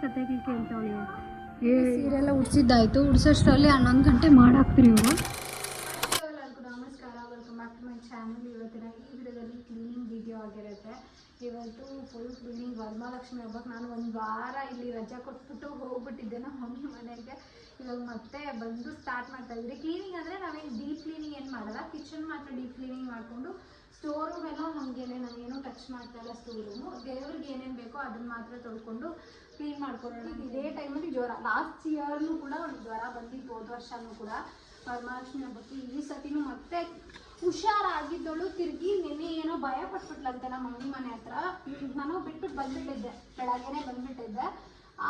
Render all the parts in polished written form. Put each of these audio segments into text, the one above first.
ಕತೆಗಳು ಕೇಳ್ತಾವಳಿ. ಸೀರೆಲ್ಲ ಉಡ್ಸಿದ್ದಾಯ್ತು. ಉಡ್ಸೋಷ್ಟರಲ್ಲಿ 11 ಗಂಟೆ ಮಾಡಾಕ್ತೀರಿ ಇವರು. ಎಲ್ಲರಿಗೂ ನಮಸ್ಕಾರ, welcome back to my channel. ಇವತ್ತಿನ ಈ ವಿಡಿಯೋದಲ್ಲಿ ಕ್ಲೀನಿಂಗ್ ವಿಡಿಯೋ ಆಗಿರುತ್ತೆ. ಇವತ್ತು ಫುಲ್ ಕ್ಲೀನಿಂಗ್. ವರಮಹಾಲಕ್ಷ್ಮಿ ಹಬ್ಬಕ್ಕೆ ನಾನು ಒಂದು ವಾರ ಇಲ್ಲಿ ರಜಾ ಕೊಟ್ಬಿಟ್ಟು ಹೋಗ್ಬಿಟ್ಟಿದ್ದೆ ನಮ್ಮ ಮಮ್ಮಿ ಮನೆಗೆ. ಇವಾಗ ಮತ್ತೆ ಬಂದು ಸ್ಟಾರ್ಟ್ ಮಾಡ್ತಾ ಇದ್ರಿ ಕ್ಲೀನಿಂಗ್. ಅಂದರೆ ನಾವೇನು ಡೀಪ್ ಕ್ಲೀನಿಂಗ್ ಏನು ಮಾಡಲ್ಲ, ಕಿಚನ್ ಮಾತ್ರ ಡೀಪ್ ಕ್ಲೀನಿಂಗ್ ಮಾಡಿಕೊಂಡು ಸ್ಟೋರ್ ರೂಮೆಲ್ಲ ನಾನೇನೋ ಟಚ್ ಮಾಡ್ತಾ ಇಲ್ಲ. ಸ್ಟೋರ್ ರೂಮು ದೇವ್ರಿಗೆ ಏನೇನು ಬೇಕೋ ಅದನ್ನು ಮಾತ್ರ ತೊಳ್ಕೊಂಡು ಕ್ಲೀನ್ ಮಾಡ್ಕೊಳ್ಳೋಣ. ಇದೇ ಟೈಮಲ್ಲಿ ಜ್ವರ, ಲಾಸ್ಟ್ ಇಯರ್ನೂ ಕೂಡ ಒಂದು ಜ್ವರ ಬಂದಿದ್ದು, ಹೋದ ವರ್ಷನೂ ಕೂಡ ವರಮಹಾಲಕ್ಷ್ಮಿ ಹಬ್ಬಕ್ಕೆ. ಈ ಸತಿನೂ ಮತ್ತೆ ಹುಷಾರಾಗಿದ್ದಳು. ತಿರುಗಿ ನಿನ್ನೆ ಏನೋ ಭಯ ಪಟ್ಬಿಟ್ಲಂತೆ ನಮ್ಮ ಮಮ್ಮಿ ಮನೆ ಹತ್ರ. ನಾನು ಬಿಟ್ಬಿಟ್ಟು ಬಂದ್ಬಿಟ್ಟಿದ್ದೆ, ಬೆಳಗ್ಗೆನೆ ಬಂದ್ಬಿಟ್ಟಿದ್ದೆ.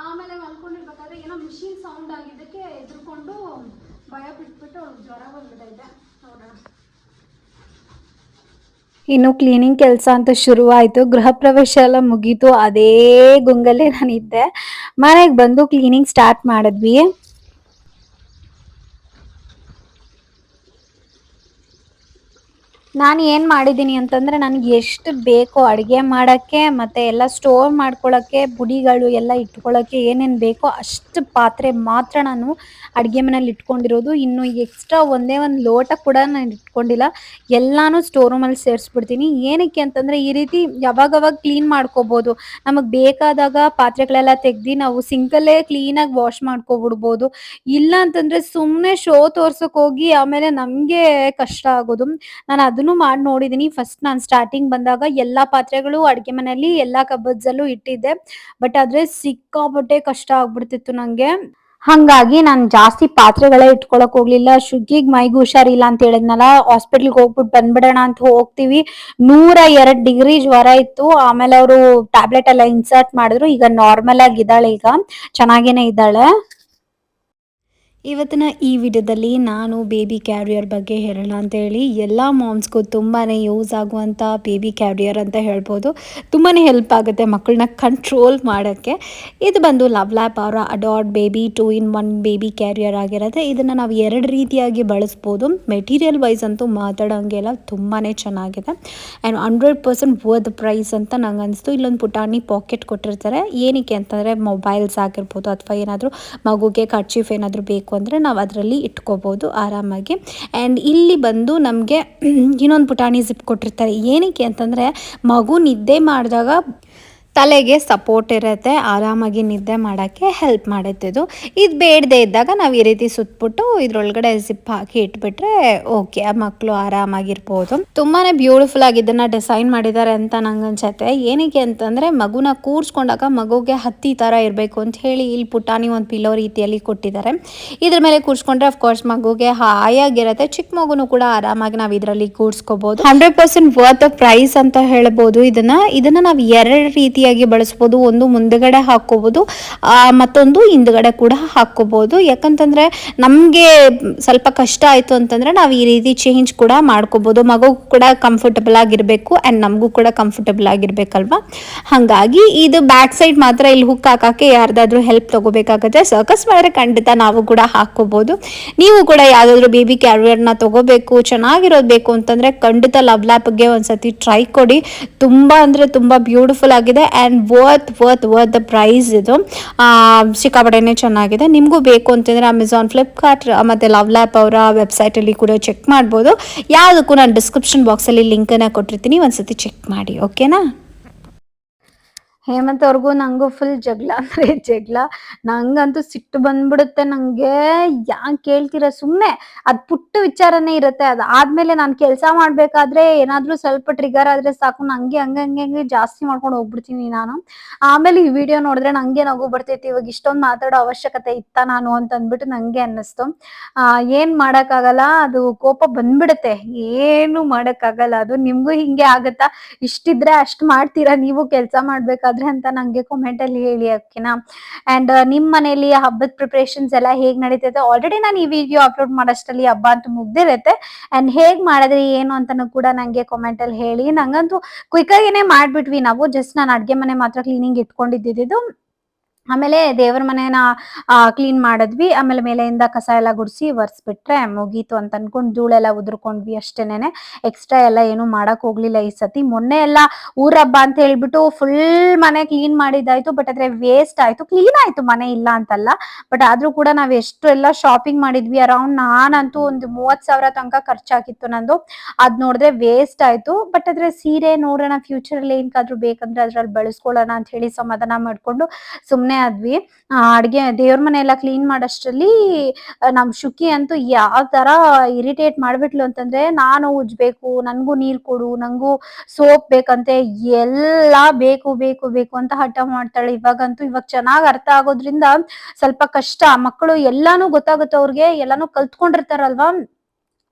ಆಮೇಲೆ ಮಲ್ಕೊಂಡಿರ್ಬೇಕಾದ್ರೆ ಏನೋ ಮಿಷಿನ್ ಸೌಂಡ್ ಆಗಿದ್ದಕ್ಕೆ ಎದ್ರುಕೊಂಡು ಭಯ ಬಿಟ್ಬಿಟ್ಟು ಅವ್ಳಿಗೆ ಜ್ವರ ಬಂದ್ಬಿಟ್ಟೈತೆ. ನೋಡೋಣ. ಇನ್ನು ಕ್ಲೀನಿಂಗ್ ಕೆಲಸ ಅಂತ ಶುರುವಾಯಿತು. ಗೃಹ ಪ್ರವೇಶ ಎಲ್ಲ ಮುಗೀತು. ಅದೇ ಗುಂಗಲ್ಲೇ ನಾನಿದ್ದೆ. ಮನೆಗೆ ಬಂದು ಕ್ಲೀನಿಂಗ್ ಸ್ಟಾರ್ಟ್ ಮಾಡಿದ್ವಿ. ನಾನು ಏನು ಮಾಡಿದ್ದೀನಿ ಅಂತಂದರೆ, ನನಗೆ ಎಷ್ಟು ಬೇಕೋ ಅಡುಗೆ ಮಾಡೋಕ್ಕೆ ಮತ್ತು ಎಲ್ಲ ಸ್ಟೋರ್ ಮಾಡ್ಕೊಳ್ಳೋಕ್ಕೆ, ಪುಡಿಗಳು ಎಲ್ಲ ಇಟ್ಕೊಳ್ಳೋಕ್ಕೆ ಏನೇನು ಬೇಕೋ ಅಷ್ಟು ಪಾತ್ರೆ ಮಾತ್ರ ನಾನು ಅಡುಗೆ ಮನೇಲಿ ಇಟ್ಕೊಂಡಿರೋದು. ಇನ್ನು ಎಕ್ಸ್ಟ್ರಾ ಒಂದೇ ಒಂದು ಲೋಟ ಕೂಡ ನಾನು ಇಟ್ಕೊಂಡಿಲ್ಲ. ಎಲ್ಲನೂ ಸ್ಟೋರ್ ರೂಮಲ್ಲಿ ಸೇರಿಸ್ಬಿಡ್ತೀನಿ. ಏನಕ್ಕೆ ಅಂತಂದರೆ, ಈ ರೀತಿ ಯಾವಾಗವಾಗ ಕ್ಲೀನ್ ಮಾಡ್ಕೋಬೋದು. ನಮಗೆ ಬೇಕಾದಾಗ ಪಾತ್ರೆಗಳೆಲ್ಲ ತೆಗ್ದು ನಾವು ಸಿಂಕಲ್ಲೇ ಕ್ಲೀನಾಗಿ ವಾಶ್ ಮಾಡ್ಕೊಬಿಡ್ಬೋದು. ಇಲ್ಲ ಅಂತಂದರೆ ಸುಮ್ಮನೆ ಶೋ ತೋರ್ಸೋಕೆ ಹೋಗಿ ಆಮೇಲೆ ನಮಗೆ ಕಷ್ಟ ಆಗೋದು. ನಾನು ಅದನ್ನು ಮಾಡಿ ನೋಡಿದ್ದೀನಿ. ಫಸ್ಟ್ ನಾನು ಸ್ಟಾರ್ಟಿಂಗ್ ಬಂದಾಗ ಎಲ್ಲ ಪಾತ್ರೆಗಳು ಅಡುಗೆ ಮನೆಯಲ್ಲಿ ಎಲ್ಲ ಕಬೋರ್ಡ್ಸಲ್ಲೂ ಇಟ್ಟಿದ್ದೆ. ಬಟ್ ಆದರೆ ಸಿಕ್ಕಾಪಟ್ಟೆ ಕಷ್ಟ ಆಗ್ಬಿಡ್ತಿತ್ತು ನನಗೆ. ಹಾಗಾಗಿ ನಾನು ಜಾಸ್ತಿ ಪಾತ್ರೆಗಳೇ ಇಟ್ಕೊಳಕ್ ಹೋಗ್ಲಿಲ್ಲ. ಶುಗ್ಗಿಗೆ ಮೈಗೆ ಹುಷಾರಿಲ್ಲ ಅಂತ ಹೇಳಿದ್ನಲ್ಲ, ಹಾಸ್ಪಿಟ್ಲಿಗೆ ಹೋಗ್ಬಿಟ್ಟು ಬಂದ್ಬಿಡೋಣ ಅಂತ ಹೋಗ್ತೀವಿ. 102 ಡಿಗ್ರಿ ಜ್ವರ ಇತ್ತು. ಆಮೇಲೆ ಅವರು ಟ್ಯಾಬ್ಲೆಟ್ ಎಲ್ಲ ಇನ್ಸರ್ಟ್ ಮಾಡಿದ್ರು. ಈಗ ನಾರ್ಮಲ್ ಆಗಿದ್ದಾಳೆ, ಈಗ ಚೆನ್ನಾಗೇನೆ ಇದ್ದಾಳೆ. ಇವತ್ತಿನ ಈ ವಿಡಿಯೋದಲ್ಲಿ ನಾನು ಬೇಬಿ ಕ್ಯಾರಿಯರ್ ಬಗ್ಗೆ ಹೇಳೋಣ ಅಂತೇಳಿ. ಎಲ್ಲ ಮಾಮ್ಸ್ಗೂ ತುಂಬಾ ಯೂಸ್ ಆಗುವಂಥ ಬೇಬಿ ಕ್ಯಾರಿಯರ್ ಅಂತ ಹೇಳ್ಬೋದು. ತುಂಬಾ ಹೆಲ್ಪ್ ಆಗುತ್ತೆ ಮಕ್ಕಳನ್ನ ಕಂಟ್ರೋಲ್ ಮಾಡೋಕ್ಕೆ. ಇದು ಬಂದು ಲವ್ಲ್ಯಾಪ್ ಅವರ ಅಡಾರ್ಡ್ ಬೇಬಿ 2-in-1 ಬೇಬಿ ಕ್ಯಾರಿಯರ್ ಆಗಿರುತ್ತೆ. ಇದನ್ನು ನಾವು 2 ರೀತಿಯಾಗಿ ಬಳಸ್ಬೋದು. ಮೆಟೀರಿಯಲ್ ವೈಸ್ ಅಂತೂ ಮಾತಾಡೋಂಗೆಲ್ಲ ತುಂಬಾ ಚೆನ್ನಾಗಿದೆ. ಆ್ಯಂಡ್ 100% ವರ್ತ್ ಪ್ರೈಸ್ ಅಂತ ನಂಗೆ ಅನಿಸ್ತು. ಇಲ್ಲೊಂದು ಪುಟಾಣಿ ಪಾಕೆಟ್ ಕೊಟ್ಟಿರ್ತಾರೆ. ಏನಕ್ಕೆ ಅಂತಂದರೆ, ಮೊಬೈಲ್ಸ್ ಆಗಿರ್ಬೋದು ಅಥವಾ ಏನಾದರೂ ಮಗುಗೆ ಕರ್ಚೀಫ್ ಏನಾದರೂ ಬೇಕು ಅಂದರೆ ನಾವು ಅದರಲ್ಲಿ ಇಟ್ಕೋಬೋದು ಆರಾಮಾಗಿ. ಆ್ಯಂಡ್ ಇಲ್ಲಿ ಬಂದು ನಮಗೆ ಇನ್ನೊಂದು ಪುಟಾಣಿ ಜಿಪ್ ಕೊಟ್ಟಿರ್ತಾರೆ. ಏನಕ್ಕೆ ಅಂತಂದರೆ, ಮಗು ನಿದ್ದೆ ಮಾಡಿದಾಗ ತಲೆಗೆ ಸಪೋರ್ಟ್ ಇರುತ್ತೆ, ಆರಾಮಾಗಿ ನಿದ್ದೆ ಮಾಡೋಕ್ಕೆ ಹೆಲ್ಪ್ ಮಾಡುತ್ತೆ ಇದು. ಬೇಡದೇ ಇದ್ದಾಗ ನಾವು ಈ ರೀತಿ ಸುತ್ತಬಿಟ್ಟು ಇದ್ರೊಳಗಡೆ ಜಿಪ್ ಹಾಕಿ ಇಟ್ಬಿಟ್ರೆ ಓಕೆ, ಆ ಮಕ್ಕಳು ಆರಾಮಾಗಿರ್ಬೋದು. ತುಂಬಾ ಬ್ಯೂಟಿಫುಲ್ ಆಗಿ ಇದನ್ನು ಡಿಸೈನ್ ಮಾಡಿದ್ದಾರೆ ಅಂತ ನಂಗೆ ಅನ್ಸುತ್ತೆ. ಏನಕ್ಕೆ ಅಂತಂದರೆ, ಮಗುನ ಕೂರಿಸ್ಕೊಂಡಾಗ ಮಗುಗೆ ಹತ್ತಿ ಥರ ಇರಬೇಕು ಅಂತ ಹೇಳಿ ಇಲ್ಲಿ ಪುಟಾಣಿ ಒಂದು ಪಿಲ್ಲೋ ರೀತಿಯಲ್ಲಿ ಕೊಟ್ಟಿದ್ದಾರೆ. ಇದ್ರ ಮೇಲೆ ಕೂರಿಸ್ಕೊಂಡ್ರೆ ಅಫ್ಕೋರ್ಸ್ ಮಗುಗೆ ಹಾಯಾಗಿರುತ್ತೆ. ಚಿಕ್ಕ ಮಗುನು ಕೂಡ ಆರಾಮಾಗಿ ನಾವು ಇದರಲ್ಲಿ ಕೂರಿಸ್ಕೋಬೋದು. 100% ವರ್ತ್ ಪ್ರೈಸ್ ಅಂತ ಹೇಳ್ಬೋದು. ಇದನ್ನು ನಾವು 2 ರೀತಿಯಾಗಿ ಬಳಸ್ಬೋದು. ಒಂದು ಮುಂದಗಡೆ ಹಾಕೋಬಹುದು, ಮತ್ತೊಂದು ಹಿಂದ್ಗಡೆ ಕೂಡ ಹಾಕೋಬಹುದು. ಯಾಕಂತಂದ್ರೆ ನಮಗೆ ಸ್ವಲ್ಪ ಕಷ್ಟ ಆಯ್ತು ಅಂತಂದ್ರೆ ನಾವು ಈ ರೀತಿ ಚೇಂಜ್ ಕೂಡ ಮಾಡ್ಕೋಬಹುದು. ಮಗು ಕೂಡ ಕಂಫರ್ಟಬಲ್ ಆಗಿರ್ಬೇಕು ಅಂಡ್ ನಮಗೂ ಕೂಡ ಕಂಫರ್ಟಬಲ್ ಆಗಿರ್ಬೇಕಲ್ವಾ. ಹಾಗಾಗಿ ಇದು ಬ್ಯಾಕ್ ಸೈಡ್ ಮಾತ್ರ ಇಲ್ಲಿ ಹುಕ್ ಹಾಕಕ್ಕೆ ಯಾರ್ದಾದ್ರೂ ಹೆಲ್ಪ್ ತಗೋಬೇಕಾಗುತ್ತೆ. ಸರ್ಕಸ್ ಮಾಡಿದ್ರೆ ಖಂಡಿತ ನಾವು ಕೂಡ ಹಾಕೋಬಹುದು. ನೀವು ಕೂಡ ಯಾವ್ದಾದ್ರು ಬೇಬಿ ಕ್ಯಾರಿಯರ್ನ ತಗೋಬೇಕು, ಚೆನ್ನಾಗಿರೋದು ಬೇಕು ಅಂತಂದ್ರೆ ಖಂಡಿತ ಲವ್ಲ್ಯಾಪ್ಗೆ ಒಂದ್ಸತಿ ಟ್ರೈ ಕೊಡಿ. ತುಂಬಾ ಅಂದ್ರೆ ತುಂಬಾ ಬ್ಯೂಟಿಫುಲ್ ಆಗಿದೆ ಆ್ಯಂಡ್ ವರ್ತ್ ದ ಪ್ರೈಸ್. ಇದು ಸಿಕ್ಕಾಪಟ್ಟೆನೇ ಚೆನ್ನಾಗಿದೆ. ನಿಮಗೂ ಬೇಕು ಅಂತಂದರೆ ಅಮೆಝಾನ್, ಫ್ಲಿಪ್ಕಾರ್ಟ್ ಮತ್ತು ಲವ್ಲ್ಯಾಪ್ ಅವರ ವೆಬ್ಸೈಟಲ್ಲಿ ಕೂಡ ಚೆಕ್ ಮಾಡ್ಬೋದು. ಯಾವುದಕ್ಕೂ ನಾನು ಡಿಸ್ಕ್ರಿಪ್ಷನ್ ಬಾಕ್ಸಲ್ಲಿ ಲಿಂಕನ್ನು ಕೊಟ್ಟಿರ್ತೀನಿ, ಒಂದ್ಸತಿ ಚೆಕ್ ಮಾಡಿ. ಓಕೆನಾ. ಹೇಮಂತ್ ಅವ್ರಿಗೂ ನನಗೂ ಫುಲ್ ಜಗಳ ಅಂದರೆ ಜಗಳ. ನಂಗಂತೂ ಸಿಟ್ಟು ಬಂದ್ಬಿಡುತ್ತೆ. ನನಗೆ ಯಾಕೆ ಕೇಳ್ತೀರ, ಸುಮ್ಮನೆ ಅದು ಪುಟ್ಟ ವಿಚಾರನೇ ಇರುತ್ತೆ. ಅದಾದಮೇಲೆ ನಾನು ಕೆಲಸ ಮಾಡಬೇಕಾದ್ರೆ ಏನಾದರೂ ಸ್ವಲ್ಪ ಟ್ರಿಗರ್ ಆದರೆ ಸಾಕು, ನನಗೆ ಹಂಗೆ ಜಾಸ್ತಿ ಮಾಡ್ಕೊಂಡು ಹೋಗ್ಬಿಡ್ತೀನಿ ನಾನು. ಆಮೇಲೆ ಈ ವಿಡಿಯೋ ನೋಡಿದ್ರೆ ನನಗೆ ನಗು ಬರ್ತೈತಿ. ಇವಾಗ ಇಷ್ಟೊಂದು ಮಾತಾಡೋ ಅವಶ್ಯಕತೆ ಇತ್ತಾ ನಾನು ಅಂತ ಅಂದ್ಬಿಟ್ಟು ನನಗೆ ಅನ್ನಿಸ್ತು. ಏನು ಮಾಡೋಕ್ಕಾಗಲ್ಲ, ಅದು ಕೋಪ ಬಂದ್ಬಿಡುತ್ತೆ. ಏನು ಮಾಡೋಕ್ಕಾಗಲ್ಲ. ಅದು ನಿಮಗೂ ಹಿಂಗೆ ಆಗುತ್ತಾ? ಇಷ್ಟಿದ್ರೆ ಅಷ್ಟು ಮಾಡ್ತೀರಾ ನೀವು ಕೆಲಸ ಮಾಡಬೇಕಾದ್ರೆ ಅಂತ ನಂಗೆ ಕಾಮೆಂಟ್ ಅಲ್ಲಿ ಹೇಳಿ. ಓಕೆನಾ. ಅಂಡ್ ನಿಮ್ಮ ಮನೆಯಲ್ಲಿ ಹಬ್ಬದ ಪ್ರಿಪರೇಷನ್ಸ್ ಎಲ್ಲ ಹೇಗ್ ನಡೀತೈತೆ? ಆಲ್ರೆಡಿ ನಾನು ಈ ವಿಡಿಯೋ ಅಪ್ಲೋಡ್ ಮಾಡೋಷ್ಟರಲ್ಲಿ ಹಬ್ಬ ಅಂತೂ ಮುಗ್ದಿರುತ್ತೆ. ಅಂಡ್ ಹೇಗ್ ಮಾಡಿದ್ರಿ ಏನು ಅಂತಾನು ಕೂಡ ನಂಗೆ ಕಾಮೆಂಟ್ ಅಲ್ಲಿ ಹೇಳಿ. ನಂಗಂತೂ ಕ್ವಿಕ್ ಆಗಿನೇ ಮಾಡ್ಬಿಟ್ವಿ ನಾವು. ಜಸ್ಟ್ ನಾನು ಅಡ್ಗೆ ಮನೆ ಮಾತ್ರ ಕ್ಲೀನಿಂಗ್ ಇಟ್ಕೊಂಡಿದ್ದು. ಆಮೇಲೆ ದೇವ್ರ ಮನೇನ ಕ್ಲೀನ್ ಮಾಡಿದ್ವಿ. ಆಮೇಲೆ ಮೇಲೆಯಿಂದ ಕಸ ಎಲ್ಲ ಗುಡಿಸಿ ಒರೆಸ್ಬಿಟ್ರೆ ಮುಗೀತು ಅಂತ ಅನ್ಕೊಂಡು ಧೂಳೆಲ್ಲ ಉದುರ್ಕೊಂಡ್ವಿ ಅಷ್ಟೇನೆ. ಎಕ್ಸ್ಟ್ರಾ ಎಲ್ಲ ಏನು ಮಾಡಕ್ ಹೋಗ್ಲಿಲ್ಲ ಈ ಸತಿ. ಮೊನ್ನೆ ಎಲ್ಲ ಊರ ಹಬ್ಬ ಅಂತ ಹೇಳ್ಬಿಟ್ಟು ಫುಲ್ ಮನೆ ಕ್ಲೀನ್ ಮಾಡಿದ್ದಾಯ್ತು. ಬಟ್ ಆದ್ರೆ ವೇಸ್ಟ್ ಆಯ್ತು. ಕ್ಲೀನ್ ಆಯ್ತು ಮನೆ, ಇಲ್ಲ ಅಂತಲ್ಲ. ಬಟ್ ಆದ್ರೂ ಕೂಡ ನಾವ್ ಎಷ್ಟು ಎಲ್ಲ ಶಾಪಿಂಗ್ ಮಾಡಿದ್ವಿ. ಅರೌಂಡ್ ನಾನಂತೂ ಒಂದು 30,000 ತನಕ ಖರ್ಚಾಗಿತ್ತು ನಂದು. ಅದ್ ನೋಡಿದ್ರೆ ವೇಸ್ಟ್ ಆಯ್ತು. ಬಟ್ ಆದ್ರೆ ಸೀರೆ ನೋಡೋಣ, ಫ್ಯೂಚರ್ ಅಲ್ಲಿ ಏನ್ಕಾದ್ರೂ ಬೇಕಂದ್ರೆ ಅದ್ರಲ್ಲಿ ಬಳಸ್ಕೊಳ್ಳೋಣ ಅಂತ ಹೇಳಿ ಸಮಾಧಾನ ಮಾಡ್ಕೊಂಡು ಸುಮ್ನೆ ಆದ್ವಿ. ಅಡ್ಗೆ ದೇವ್ರ ಮನೆ ಎಲ್ಲ ಕ್ಲೀನ್ ಮಾಡಷ್ಟರಲ್ಲಿ ನಮ್ ಶುಕಿ ಅಂತೂ ಯಾವ ತರ ಇರಿಟೇಟ್ ಮಾಡ್ಬಿಟ್ಲು ಅಂತಂದ್ರೆ, ನಾನು ಉಜ್ಬೇಕು, ನನ್ಗೂ ನೀರ್ ಕೊಡು, ನಂಗೂ ಸೋಪ್ ಬೇಕಂತೆ, ಎಲ್ಲಾ ಬೇಕು ಬೇಕು ಬೇಕು ಅಂತ ಹಠ ಮಾಡ್ತಾಳೆ. ಇವಾಗ ಚೆನ್ನಾಗ್ ಅರ್ಥ ಆಗೋದ್ರಿಂದ ಸ್ವಲ್ಪ ಕಷ್ಟ. ಮಕ್ಕಳು ಎಲ್ಲಾನು ಗೊತ್ತಾಗುತ್ತೆ ಅವ್ರಿಗೆ, ಎಲ್ಲಾನು ಕಲ್ತ್ಕೊಂಡಿರ್ತಾರಲ್ವಾ,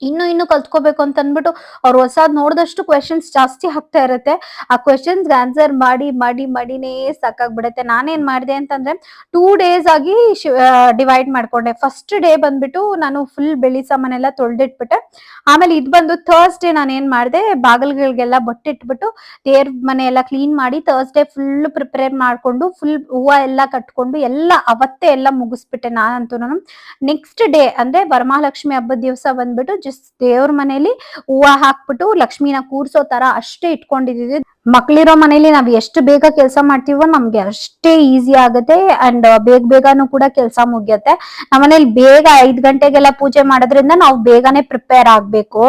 ಇನ್ನು ಕಲ್ತ್ಕೋಬೇಕು ಅಂತ ಅನ್ಬಿಟ್ಟು ಅವ್ರು ಹೊಸಾದ್ ನೋಡಿದಷ್ಟು ಕ್ವೆಶನ್ಸ್ ಜಾಸ್ತಿ ಆಗ್ತಾ ಇರತ್ತೆ. ಆ ಕ್ವೆಶನ್ಸ್ ಆನ್ಸರ್ ಮಾಡಿನೇ ಸಾಕಾಗ್ಬಿಡತ್ತೆ. ನಾನೇನ್ ಮಾಡಿದೆ ಅಂತಂದ್ರೆ 2 days ಆಗಿ ಡಿವೈಡ್ ಮಾಡ್ಕೊಂಡೆ. ಫಸ್ಟ್ ಡೇ ಬಂದ್ಬಿಟ್ಟು ನಾನು ಫುಲ್ ಬೆಳಿ ಸಾಮಾನೆಲ್ಲ ತೊಳ್ದಿಟ್ಬಿಟ್ಟೆ. ಆಮೇಲೆ ಇದ್ ಬಂದು ಥರ್ಸ್ಡೇ ನಾನು ಏನ್ ಮಾಡಿದೆ, ಬಾಗಿಲ್ಗಳಿಗೆಲ್ಲ ಬಟ್ಟೆ ಇಟ್ಬಿಟ್ಟು ದೇವ್ರ ಮನೆ ಎಲ್ಲ ಕ್ಲೀನ್ ಮಾಡಿ ಥರ್ಸ್ಡೇ ಫುಲ್ ಪ್ರಿಪೇರ್ ಮಾಡ್ಕೊಂಡು ಫುಲ್ ಹೂವ ಎಲ್ಲ ಕಟ್ಕೊಂಡು ಎಲ್ಲ ಅವತ್ತೇ ಎಲ್ಲ ಮುಗಿಸ್ಬಿಟ್ಟೆ ನಾನಂತೂ. ನೆಕ್ಸ್ಟ್ ಡೇ ಅಂದ್ರೆ ವರಮಹಾಲಕ್ಷ್ಮಿ ಹಬ್ಬದ ದಿವಸ ಬಂದ್ಬಿಟ್ಟು ಜಸ್ಟ್ ದೇವ್ರ ಮನೇಲಿ ಹೂವ ಹಾಕ್ಬಿಟ್ಟು ಲಕ್ಷ್ಮಿನ ಕೂರ್ಸೋ ತರ ಅಷ್ಟೇ ಇಟ್ಕೊಂಡಿದೀವಿ. ಮಕ್ಳಿರೋ ಮನೇಲಿ ನಾವ್ ಎಷ್ಟು ಬೇಗ ಕೆಲಸ ಮಾಡ್ತೀವೋ ನಮ್ಗೆ ಅಷ್ಟೇ ಈಸಿ ಆಗುತ್ತೆ. ಅಂಡ್ ಬೇಗನೂ ಕೂಡ ಕೆಲಸ ಮುಗಿಯತ್ತೆ. ನಮ್ಮನೇಲಿ ಬೇಗ 5 ಗಂಟೆಗೆಲ್ಲ ಪೂಜೆ ಮಾಡೋದ್ರಿಂದ ನಾವು ಬೇಗನೆ ಪ್ರಿಪೇರ್ ಆಗ್ಬೇಕು.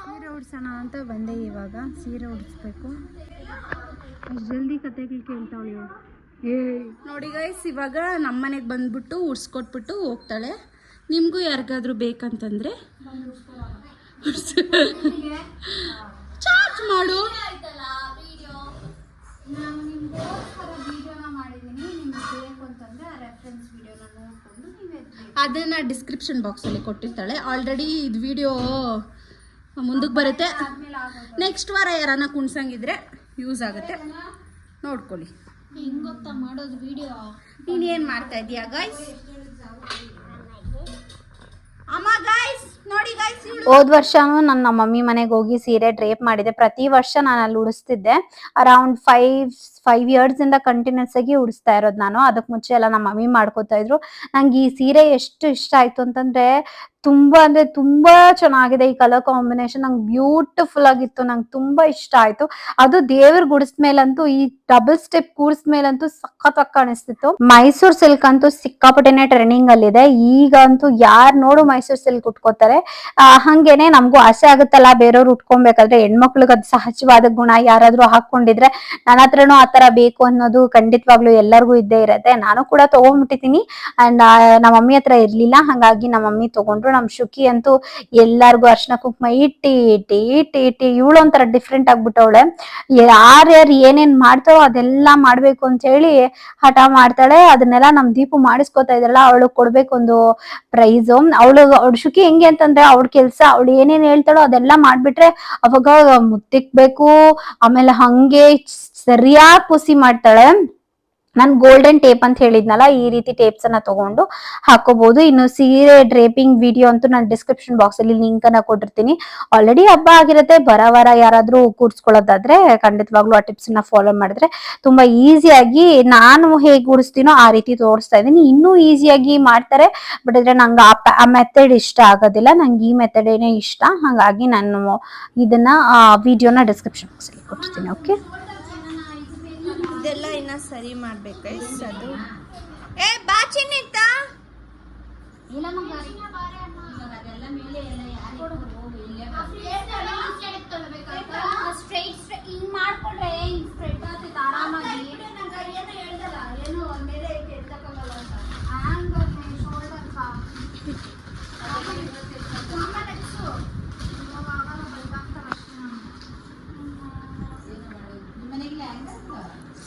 ಸೀರೆ ಉಡ್ಸೋಣ ಅಂತ ಬಂದೆ. ಇವಾಗ ಸೀರೆ ಉಡಿಸ್ಬೇಕು. ಜಲ್ದಿ ಕತೆಗಳು ಕೇಳ್ತಾವಳು. ನೋಡಿ ಗೈಸ್, ಇವಾಗ ನಮ್ಮ ಮನೆಗೆ ಬಂದ್ಬಿಟ್ಟು ಉಡ್ಸ್ಕೊಟ್ಬಿಟ್ಟು ಹೋಗ್ತಾಳೆ. ನಿಮಗೂ ಯಾರಿಗಾದ್ರೂ ಬೇಕಂತಂದ್ರೆ ಚಾರ್ಜ್ ಮಾಡು. ಅದನ್ನ ಡಿಸ್ಕ್ರಿಪ್ಷನ್ ಬಾಕ್ಸಲ್ಲಿ ಕೊಟ್ಟಿರ್ತಾಳೆ. ಆಲ್ರೆಡಿ ಇದು ವಿಡಿಯೋ ಮುಂದಕ್ಕೆ ಬರುತ್ತೆ. ನೆಕ್ಸ್ಟ್ ವಾರ ಯಾರನ್ನ ಕುಣ್ಸಂಗಿದ್ರೆ ಯೂಸ್ ಆಗುತ್ತೆ, ನೋಡ್ಕೊಳ್ಳಿ. ಹೆಂಗ್ ಗೊತ್ತಾ ಮಾಡೋದು ವಿಡಿಯೋ? ನೀನೇನ್ ಮಾಡ್ತಾ ಇದೀಯಾ ಗೈಸ್? ಅಮ್ಮ ಗೈಸ್ ನೋಡಿ ಗೈಸ್, ಹೋದ್ ವರ್ಷನೂ ನಾನು ನಮ್ಮ ಮಮ್ಮಿ ಮನೆಗೆ ಹೋಗಿ ಸೀರೆ ಡ್ರೇಪ್ ಮಾಡಿದೆ. ಪ್ರತಿ ವರ್ಷ ನಾನು ಅಲ್ಲಿ ಉಡಿಸ್ತಿದ್ದೆ. ಅರೌಂಡ್ 5 years ಇಂದ ಕಂಟಿನ್ಯೂಸ್ ಆಗಿ ಉಡಿಸ್ತಾ ಇರೋದು ನಾನು. ಅದಕ್ಕೆ ಮುಂಚೆ ಎಲ್ಲ ನಮ್ಮ ಮಮ್ಮಿ ಮಾಡ್ಕೋತಾ ಇದ್ರು. ನಂಗೆ ಈ ಸೀರೆ ಎಷ್ಟು ಇಷ್ಟ ಆಯ್ತು ಅಂತಂದ್ರೆ, ತುಂಬಾ ಅಂದ್ರೆ ತುಂಬಾ ಚೆನ್ನಾಗಿದೆ. ಈ ಕಲರ್ ಕಾಂಬಿನೇಷನ್ ನಂಗೆ ಬ್ಯೂಟಿಫುಲ್ ಆಗಿತ್ತು. ನಂಗೆ ತುಂಬಾ ಇಷ್ಟ ಆಯ್ತು. ಅದು ದೇವ್ರ ಗುಡಿಸ್ಮೇಲಂತೂ, ಈ ಡಬಲ್ ಸ್ಟೆಪ್ ಕೂರ್ಸ್ಮೇಲಂತೂ ಸಖತ್ತಾಗಿ ಕಾಣಿಸ್ತಿತ್ತು. ಮೈಸೂರ್ ಸಿಲ್ಕ್ ಅಂತೂ ಸಿಕ್ಕಾಪಟ್ಟೆನೆ ಟ್ರೆಂಡಿಂಗ್ ಅಲ್ಲಿದೆ ಈಗಂತೂ. ಯಾರು ನೋಡು ಮೈಸೂರ್ ಸಿಲ್ಕ್ ಉಟ್ಕೋತಾರೆ. ಹಂಗೇನೆ ನಮಗೂ ಆಸೆ ಆಗುತ್ತಲ್ಲ ಬೇರೆಯವ್ರು ಉಟ್ಕೊಬೇಕಾದ್ರೆ. ಹೆಣ್ಮಕ್ಳಿಗೆ ಅದು ಸಹಜವಾದ ಗುಣ. ಯಾರಾದ್ರೂ ಹಾಕೊಂಡಿದ್ರೆ ನನ್ನ ಹತ್ರನೂ ಆತರ ಬೇಕು ಅನ್ನೋದು ಖಂಡಿತವಾಗ್ಲು ಎಲ್ಲರಿಗೂ ಇದ್ದೇ ಇರತ್ತೆ. ನಾನು ಕೂಡ ತಗೊಂಡ್ಬಿಟ್ಟಿದ್ದೀನಿ. ಅಂಡ್ ನಮ್ಮ ಮಮ್ಮಿ ಹತ್ರ ಇರ್ಲಿಲ್ಲ, ಹಂಗಾಗಿ ನಮ್ಮ ಮಮ್ಮಿ ತಗೊಂಡ್ರು. ನಮ್ ಶುಕಿ ಅಂತೂ ಎಲ್ಲಾರ್ಗು ಅರ್ಶನ ಕುಂಕುಮ ಇಟ್ಟಿ ಇವಳು ಒಂಥರ ಡಿಫ್ರೆಂಟ್ ಆಗ್ಬಿಟ್ಟವಳೆ. ಯಾರ್ಯಾರು ಏನೇನ್ ಮಾಡ್ತಾರೋ ಅದೆಲ್ಲಾ ಮಾಡ್ಬೇಕು ಅಂತ ಹೇಳಿ ಹಠ ಮಾಡ್ತಾಳೆ. ಅದನ್ನೆಲ್ಲ ನಮ್ ದೀಪು ಮಾಡಿಸ್ಕೊತಾ ಇದ್ರಲ್ಲ, ಅವಳು ಕೊಡ್ಬೇಕು ಒಂದು ಪ್ರೈಸ್. ಅವಳು ಶುಕಿ ಹೆಂಗೆ ಅಂತಂದ್ರೆ, ಅವ್ಳ ಕೆಲ್ಸ ಅವಳು ಏನೇನ್ ಹೇಳ್ತಾಳೋ ಅದೆಲ್ಲಾ ಮಾಡ್ಬಿಟ್ರೆ ಅವಾಗ ಮುತ್ತಿಕ್ಬೇಕು. ಆಮೇಲೆ ಹಂಗೆ ಸರಿಯಾಗಿ ಪುಸಿ ಮಾಡ್ತಾಳೆ. ನಾನು ಗೋಲ್ಡನ್ ಟೇಪ್ ಅಂತ ಹೇಳಿದ್ನಲ್ಲ, ಈ ರೀತಿ ಟೇಪ್ಸ್ ಅನ್ನ ತಗೊಂಡು ಹಾಕೋಬಹುದು. ಇನ್ನು ಸೀರೆ ಡ್ರೇಪಿಂಗ್ ವಿಡಿಯೋ ಅಂತೂ ನಾನು ಡಿಸ್ಕ್ರಿಪ್ಷನ್ ಬಾಕ್ಸ್ ಅಲ್ಲಿ ಲಿಂಕ್ ಅನ್ನ ಕೊಟ್ಟಿರ್ತೀನಿ. ಆಲ್ರೆಡಿ ಹಬ್ಬ ಆಗಿರುತ್ತೆ. ಬರೋವಾರ ಯಾರಾದ್ರೂ ಕೂರ್ಸ್ಕೊಳ್ಳೋದಾದ್ರೆ ಖಂಡಿತವಾಗ್ಲೂ ಆ ಟಿಪ್ಸ್ ನ ಫಾಲೋ ಮಾಡಿದ್ರೆ ತುಂಬಾ ಈಸಿಯಾಗಿ ನಾನು ಹೇಗೆ ಉಡಿಸ್ತೀನೋ ಆ ರೀತಿ ತೋರಿಸ್ತಾ ಇದೀನಿ. ಇನ್ನೂ ಈಸಿಯಾಗಿ ಮಾಡ್ತಾರೆ. ಬಟ್ ಇದ್ರೆ ನಂಗೆ ಆ ಮೆಥಡ್ ಇಷ್ಟ ಆಗೋದಿಲ್ಲ. ನಂಗೆ ಈ ಮೆಥಡ್ ಏನೇ ಇಷ್ಟ. ಹಾಗಾಗಿ ನಾನು ಇದನ್ನ ವಿಡಿಯೋನ ಡಿಸ್ಕ್ರಿಪ್ಷನ್ ಬಾಕ್ಸ್ ಅಲ್ಲಿ ಕೊಟ್ಟಿರ್ತೀನಿ. ಓಕೆ, ಇದೆಲ್ಲ ಇನ್ನ ಸರಿ ಮಾಡ್ಬೇಕು ಗೈಸ್. ಅದು ಬಾಚಿನಿತ್ತ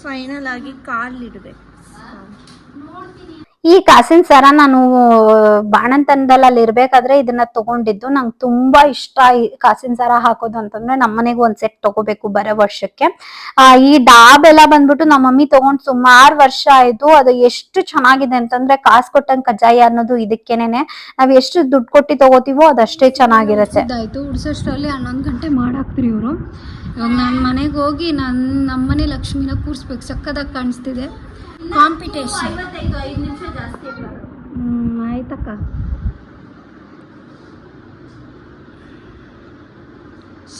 ಫೈನಲ್ ಆಗಿ ಕಾಲಿಡ್ಬೇಕು. ಈ ಕಾಸಿನ ಸರ ನಾನು ಬಾಣಂತನದಲ್ಲಿ ಅಲ್ಲಿ ಇರ್ಬೇಕಾದ್ರೆ ಇದನ್ನ ತಗೊಂಡಿದ್ದು. ನಂಗೆ ತುಂಬಾ ಇಷ್ಟ ಈ ಕಾಸಿನ ಸರ ಹಾಕೋದು ಅಂತಂದ್ರೆ. ನಮ್ಮನೆಗೂ ಒಂದ್ ಸೆಟ್ ತಗೋಬೇಕು ಬರೋ ವರ್ಷಕ್ಕೆ. ಈ ಡಾಬ್ ಎಲ್ಲ ಬಂದ್ಬಿಟ್ಟು ನಮ್ಮ ಮಮ್ಮಿ ತಗೊಂಡ್ ಸುಮಾರು ವರ್ಷ ಆಯ್ತು. ಅದು ಎಷ್ಟು ಚೆನ್ನಾಗಿದೆ ಅಂತಂದ್ರೆ ಕಾಸು ಕೊಟ್ಟಂಗ್ ಕಜ್ಜಾಯ ಅನ್ನೋದು ಇದಕ್ಕೇನೆ. ನಾವ್ ಎಷ್ಟು ದುಡ್ಡು ಕೊಟ್ಟು ತಗೋತೀವೋ ಅದಷ್ಟೇ ಚೆನ್ನಾಗಿರುತ್ತೆ. ಆಯ್ತು ಉಡ್ಸೋಷ್ಟ್ರಲ್ಲಿ 11 ಗಂಟೆ ಮಾಡಾಕ್ತಿರಿ ಇವರು. ಇವಾಗ ನಾನು ಮನೆಗೆ ಹೋಗಿ ನಮ್ಮನೆ ಲಕ್ಷ್ಮಿನ ಕೂರಿಸ್ಬೇಕು. ಸಕ್ಕದಾಗಿ ಕಾಣಿಸ್ತಿದೆ. ಕಾಂಪಿಟೇಷನ್. 5 ನಿಮಿಷ ಜಾಸ್ತಿ. ಆಯ್ತಕ್ಕ.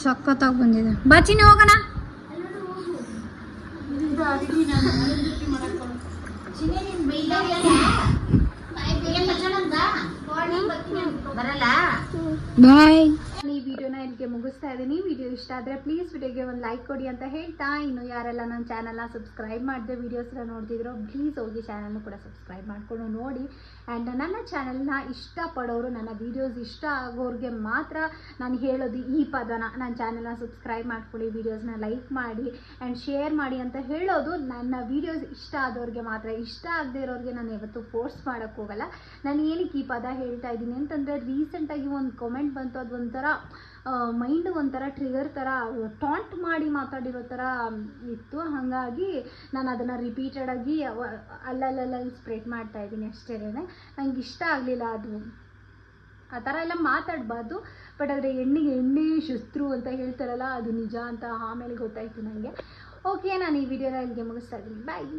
ಸಕ್ಕತ್ತಾಗಿ ಬಂದಿದೆ. ಬಾಚಿನಿ ಹೋಗೋಣ. ಬಾಯ್. ಈ ವಿಡಿಯೋನ ಇಲ್ಲಿಗೆ ಮುಗಿಸ್ತಾ ಇದ್ದೀನಿ. ವಿಡಿಯೋ ಇಷ್ಟ ಆದರೆ ಪ್ಲೀಸ್ ವಿಡಿಯೋಗೆ ಒಂದು ಲೈಕ್ ಕೊಡಿ ಅಂತ ಹೇಳ್ತಾ, ಇನ್ನು ಯಾರೆಲ್ಲ ನನ್ನ ಚಾನಲ್ನ ಸಬ್ಸ್ಕ್ರೈಬ್ ಮಾಡಿದೆ ವೀಡಿಯೋಸ್ನ ನೋಡ್ತಿದ್ರು ಪ್ಲೀಸ್ ಹೋಗಿ ಚಾನಲ್ನು ಕೂಡ ಸಬ್ಸ್ಕ್ರೈಬ್ ಮಾಡಿಕೊಂಡು ನೋಡಿ. ಆ್ಯಂಡ್ ನನ್ನ ಚಾನಲ್ನ ಇಷ್ಟಪಡೋರು, ನನ್ನ ವೀಡಿಯೋಸ್ ಇಷ್ಟ ಆಗೋರಿಗೆ ಮಾತ್ರ ನಾನು ಹೇಳೋದು ಈ ಪದನ. ನನ್ನ ಚಾನಲ್ನ ಸಬ್ಸ್ಕ್ರೈಬ್ ಮಾಡ್ಕೊಳ್ಳಿ, ವೀಡಿಯೋಸ್ನ ಲೈಕ್ ಮಾಡಿ ಆ್ಯಂಡ್ ಶೇರ್ ಮಾಡಿ ಅಂತ ಹೇಳೋದು. ನನ್ನ ವೀಡಿಯೋಸ್ ಇಷ್ಟ ಆದವ್ರಿಗೆ ಮಾತ್ರ. ಇಷ್ಟ ಆಗದೆ ಇರೋರಿಗೆ ನಾನು ಯಾವತ್ತೂ ಫೋರ್ಸ್ ಮಾಡೋಕ್ಕೆ ಹೋಗಲ್ಲ. ನಾನು ಏನಕ್ಕೆ ಈ ಪದ ಹೇಳ್ತಾ ಇದ್ದೀನಿ ಅಂತಂದರೆ, ರೀಸೆಂಟಾಗಿ ಒಂದು ಕಾಮೆಂಟ್ ಬಂತು. ಅದು ಒಂಥರ ಮೈಂಡ್ ಒಂಥರ ಟ್ರಿಗರ್ ಥರ ಟಾಂಟ್ ಮಾಡಿ ಮಾತಾಡಿರೋ ಥರ ಇತ್ತು. ಹಾಗಾಗಿ ನಾನು ಅದನ್ನು ರಿಪೀಟೆಡಾಗಿ ಅಲ್ಲಲ್ಲ ಸ್ಪ್ರೆಡ್ ಮಾಡ್ತಾ ಇದ್ದೀನಿ ಅಷ್ಟೇ. ನಂಗೆ ಇಷ್ಟ ಆಗಲಿಲ್ಲ ಅದು. ಆ ಥರ ಎಲ್ಲ ಮಾತಾಡಬಾರ್ದು. ಬಟ್ ಆದರೆ ಎಣ್ಣೆ ಶಸ್ತ್ರು ಅಂತ ಹೇಳ್ತಾರಲ್ಲ, ಅದು ನಿಜ ಅಂತ ಆಮೇಲೆ ಗೊತ್ತಾಯಿತು ನನಗೆ. ಓಕೆ, ನಾನು ಈ ವಿಡಿಯೋನ ಇಲ್ಲಿಗೆ ಮುಗಿಸ್ತಾ ಇದ್ದೀನಿ. ಬಾಯ್.